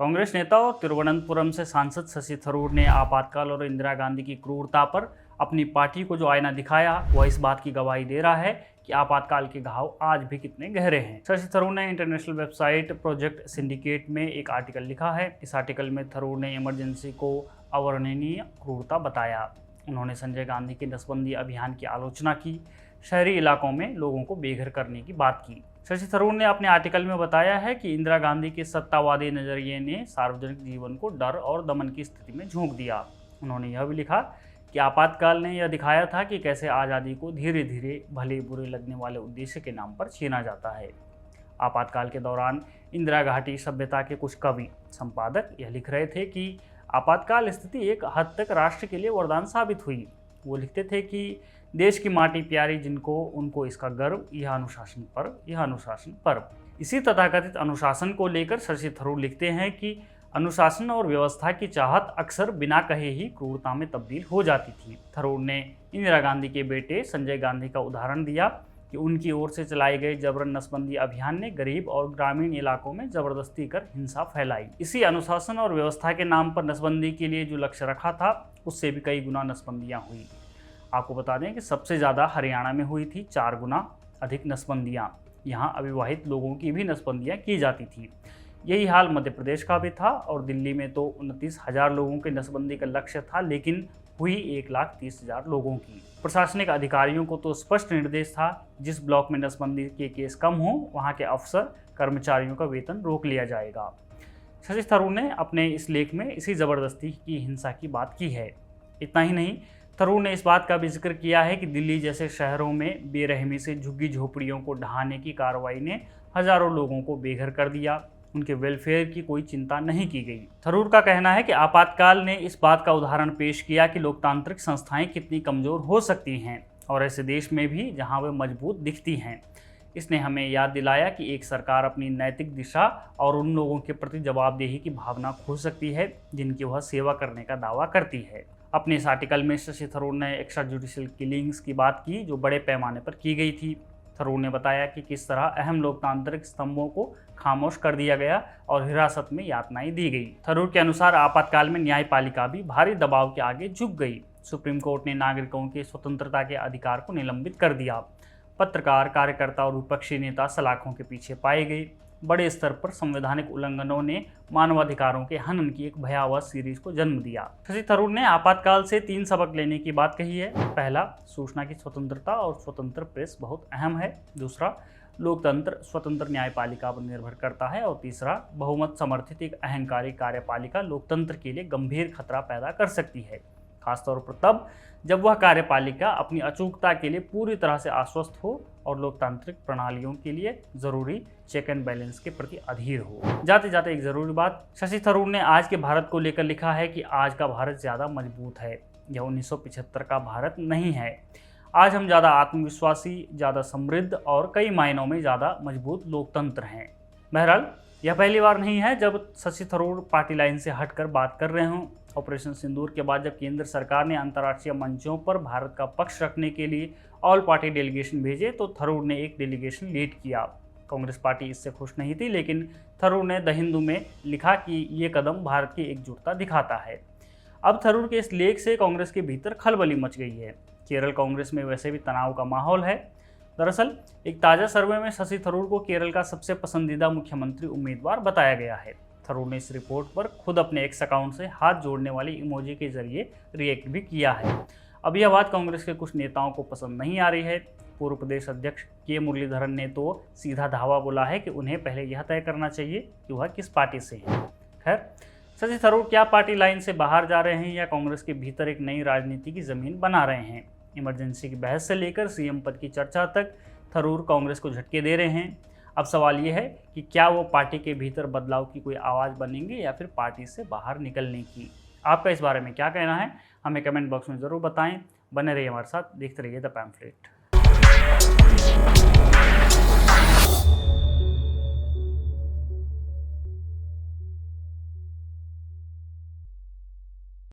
कांग्रेस नेता और तिरुवनंतपुरम से सांसद शशि थरूर ने आपातकाल और इंदिरा गांधी की क्रूरता पर अपनी पार्टी को जो आईना दिखाया वह इस बात की गवाही दे रहा है कि आपातकाल के घाव आज भी कितने गहरे हैं। शशि थरूर ने इंटरनेशनल वेबसाइट प्रोजेक्ट सिंडिकेट में एक आर्टिकल लिखा है। इस आर्टिकल में थरूर ने इमरजेंसी को अवर्णनीय क्रूरता बताया। उन्होंने संजय गांधी के नसबंदी अभियान की आलोचना की, शहरी इलाकों में लोगों को बेघर करने की बात की। शशि थरूर ने अपने आर्टिकल में बताया है कि इंदिरा गांधी के सत्तावादी नजरिए ने सार्वजनिक जीवन को डर और दमन की स्थिति में झोंक दिया। उन्होंने यह भी लिखा कि आपातकाल ने यह दिखाया था कि कैसे आज़ादी को धीरे धीरे भले बुरे लगने वाले उद्देश्य के नाम पर छीना जाता है। आपातकाल के दौरान इंदिरा घाटी सभ्यता के कुछ कवि संपादक यह लिख रहे थे कि आपातकाल स्थिति एक हद तक राष्ट्र के लिए वरदान साबित हुई। वो लिखते थे कि देश की माटी प्यारी जिनको उनको इसका गर्व, यह अनुशासन पर्व। इसी तथाकथित अनुशासन को लेकर शशि थरूर लिखते हैं कि अनुशासन और व्यवस्था की चाहत अक्सर बिना कहे ही क्रूरता में तब्दील हो जाती थी। थरूर ने इंदिरा गांधी के बेटे संजय गांधी का उदाहरण दिया कि उनकी ओर से चलाए गए जबरन नसबंदी अभियान ने गरीब और ग्रामीण इलाकों में जबरदस्ती कर हिंसा फैलाई। इसी अनुशासन और व्यवस्था के नाम पर नसबंदी के लिए जो लक्ष्य रखा था उससे भी कई गुना नसबंदियां हुई। आपको बता दें कि सबसे ज़्यादा हरियाणा में हुई थी, 4 गुना अधिक नसबंदियाँ। यहाँ अविवाहित लोगों की भी नसबंदियाँ की जाती थी। यही हाल मध्य प्रदेश का भी था और दिल्ली में तो 29,000 लोगों के नसबंदी का लक्ष्य था, लेकिन हुई 1,30,000 लोगों की। प्रशासनिक अधिकारियों को तो स्पष्ट निर्देश था, जिस ब्लॉक में नसबंदी के केस कम हो वहाँ के अफसर कर्मचारियों का वेतन रोक लिया जाएगा। शशि थरूर ने अपने इस लेख में इसी ज़बरदस्ती की हिंसा की बात की है। इतना ही नहीं, थरूर ने इस बात का भी जिक्र किया है कि दिल्ली जैसे शहरों में बेरहमी से झुग्गी झोपड़ियों को ढहाने की कार्रवाई ने हजारों लोगों को बेघर कर दिया। उनके वेलफेयर की कोई चिंता नहीं की गई। थरूर का कहना है कि आपातकाल ने इस बात का उदाहरण पेश किया कि लोकतांत्रिक संस्थाएं कितनी कमज़ोर हो सकती हैं, और ऐसे देश में भी जहां वे मजबूत दिखती हैं। इसने हमें याद दिलाया कि एक सरकार अपनी नैतिक दिशा और उन लोगों के प्रति जवाबदेही की भावना खो सकती है जिनकी वह सेवा करने का दावा करती है। अपने इस आर्टिकल में शशि थरूर ने एक्स्ट्रा जुडिशियल किलिंग्स की बात की जो बड़े पैमाने पर की गई थी। थरूर ने बताया कि किस तरह अहम लोकतांत्रिक स्तंभों को खामोश कर दिया गया और हिरासत में यातनाएं दी गई। थरूर के अनुसार आपातकाल में न्यायपालिका भी भारी दबाव के आगे झुक गई। सुप्रीम कोर्ट ने नागरिकों की स्वतंत्रता के अधिकार को निलंबित कर दिया। पत्रकार, कार्यकर्ता और विपक्षी नेता सलाखों के पीछे पाए गए। बड़े स्तर पर संवैधानिक उल्लंघनों ने मानवाधिकारों के हनन की एक भयावह सीरीज को जन्म दिया। शशि थरूर ने आपातकाल से 3 सबक लेने की बात कही है। पहला, सूचना की स्वतंत्रता और स्वतंत्र प्रेस बहुत अहम है। दूसरा, लोकतंत्र स्वतंत्र न्यायपालिका पर निर्भर करता है। और तीसरा, बहुमत समर्थित एक अहंकारी कार्यपालिका लोकतंत्र के लिए गंभीर खतरा पैदा कर सकती है, खासतौर पर तब जब वह कार्यपालिका अपनी अचूकता के लिए पूरी तरह से आश्वस्त हो और लोकतांत्रिक प्रणालियों के लिए जरूरी चेक एंड बैलेंस के प्रति अधीर हो। जाते जाते एक जरूरी बात, शशि थरूर ने आज के भारत को लेकर लिखा है कि आज का भारत ज़्यादा मजबूत है। यह 1975 का भारत नहीं है। आज हम ज़्यादा आत्मविश्वासी, ज़्यादा समृद्ध और कई मायनों में ज़्यादा मजबूत लोकतंत्र हैं। बहरहाल, यह पहली बार नहीं है जब शशि थरूर पार्टी लाइन से हटकर बात कर रहे हों। ऑपरेशन सिंदूर के बाद जब केंद्र सरकार ने अंतर्राष्ट्रीय मंचों पर भारत का पक्ष रखने के लिए ऑल पार्टी डेलीगेशन भेजे तो थरूर ने एक डेलीगेशन लीड किया। कांग्रेस पार्टी इससे खुश नहीं थी, लेकिन थरूर ने द हिंदू में लिखा कि ये कदम भारत की एकजुटता दिखाता है। अब थरूर के इस लेख से कांग्रेस के भीतर खलबली मच गई है। केरल कांग्रेस में वैसे भी तनाव का माहौल है। दरअसल एक ताज़ा सर्वे में शशि थरूर को केरल का सबसे पसंदीदा मुख्यमंत्री उम्मीदवार बताया गया है। थरूर ने इस रिपोर्ट पर खुद अपने एक्स अकाउंट से हाथ जोड़ने वाली इमोजी के जरिए रिएक्ट भी किया है। अब यह बात कांग्रेस के कुछ नेताओं को पसंद नहीं आ रही है। पूर्व प्रदेश अध्यक्ष के मुरलीधरन ने तो सीधा धावा बोला है कि उन्हें पहले यह तय करना चाहिए कि वह किस पार्टी से हैं। खैर, शशि थरूर क्या पार्टी लाइन से बाहर जा रहे हैं या कांग्रेस के भीतर एक नई राजनीति की जमीन बना रहे हैं? इमरजेंसी की बहस से लेकर सीएम पद की चर्चा तक थरूर कांग्रेस को झटके दे रहे हैं। अब सवाल ये है कि क्या वो पार्टी के भीतर बदलाव की कोई आवाज़ बनेंगे या फिर पार्टी से बाहर निकलने की? आपका इस बारे में क्या कहना है? हमें कमेंट बॉक्स में ज़रूर बताएं। बने रहिए हमारे साथ, देखते रहिए द पैम्फलेट।